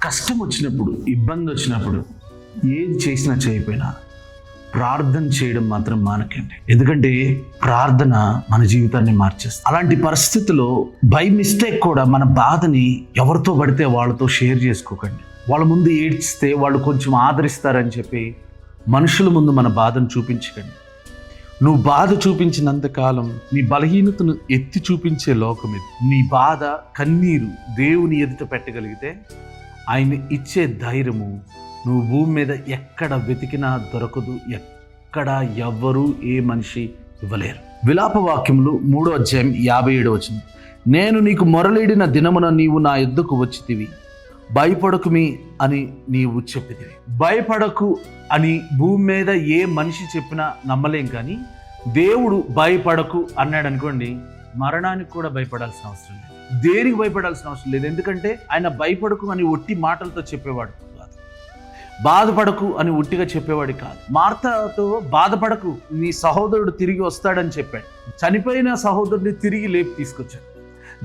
కష్టం వచ్చినప్పుడు, ఇబ్బంది వచ్చినప్పుడు, ఏది చేసినా చేయకపోయినా ప్రార్థన చేయడం మాత్రం మానకండి. ఎందుకంటే ప్రార్థన మన జీవితాన్ని మార్చేస్తుంది. అలాంటి పరిస్థితుల్లో బై మిస్టేక్ కూడా మన బాధని ఎవరితో పడితే వాళ్ళతో షేర్ చేసుకోకండి. వాళ్ళ ముందు ఏడ్చితే వాళ్ళు కొంచెం ఆదరిస్తారని చెప్పి మనుషుల ముందు మన బాధను చూపించకండి. నువ్వు బాధ చూపించినంతకాలం నీ బలహీనతను ఎత్తి చూపించే లోకం ఇది. నీ బాధ, కన్నీరు దేవుని ఎదుట పెట్టగలిగితే ఆయన ఇచ్చే ధైర్యము నువ్వు భూమి మీద ఎక్కడ వెతికినా దొరకదు. ఎక్కడ ఎవ్వరూ ఏ మనిషి ఇవ్వలేరు. విలాప వాక్యములు 3వ అధ్యాయం 57వ వచనం. నేను నీకు మొరలేడిన దినమున నీవు నా యొద్దకు వచ్చితివి, భయపడకుమి అని నీవు చెప్పితివి. భయపడకు అని భూమి మీద ఏ మనిషి చెప్పినా నమ్మలేం, కానీ దేవుడు భయపడకు అన్నాడు అనుకోండి, మరణానికి కూడా భయపడాల్సిన అవసరం లేదు, దేనికి భయపడాల్సిన అవసరం లేదు. ఎందుకంటే ఆయన భయపడకు అని ఒట్టి మాటలతో చెప్పేవాడు కాదు, బాధపడకు అని ఒట్టిగా చెప్పేవాడు కాదు. మార్తతో బాధపడకు, నీ సహోదరుడు తిరిగి వస్తాడని చెప్పాడు. చనిపోయిన సహోదరుడిని తిరిగి లేపి తీసుకొచ్చాడు.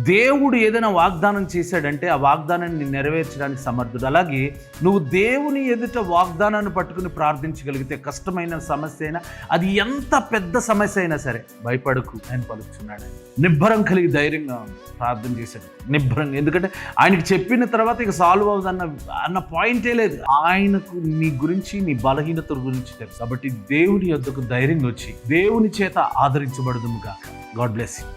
దేవుడు ఏదైనా వాగ్దానం చేశాడంటే ఆ వాగ్దానాన్ని నెరవేర్చడానికి సమర్థుడు. అలాగే నువ్వు దేవుని ఎదుట వాగ్దానాన్ని పట్టుకుని ప్రార్థించగలిగితే కష్టమైన సమస్య అయినా, అది ఎంత పెద్ద సమస్య అయినా సరే, భయపడకు ఆయన పలుకుతున్నాడు. నిబ్బరం కలిగి ధైర్యంగా ప్రార్థన చేశాడు, నిబ్బరంగా. ఎందుకంటే ఆయనకి చెప్పిన తర్వాత ఇక సాల్వ్ అవుతుంది అన్న పాయింటే లేదు. ఆయనకు నీ గురించి, నీ బలహీనతల గురించి తెలుసు. కాబట్టి దేవుని యొద్దకు ధైర్యంగా వచ్చి దేవుని చేత ఆదరించబడదుము గాక. God bless you.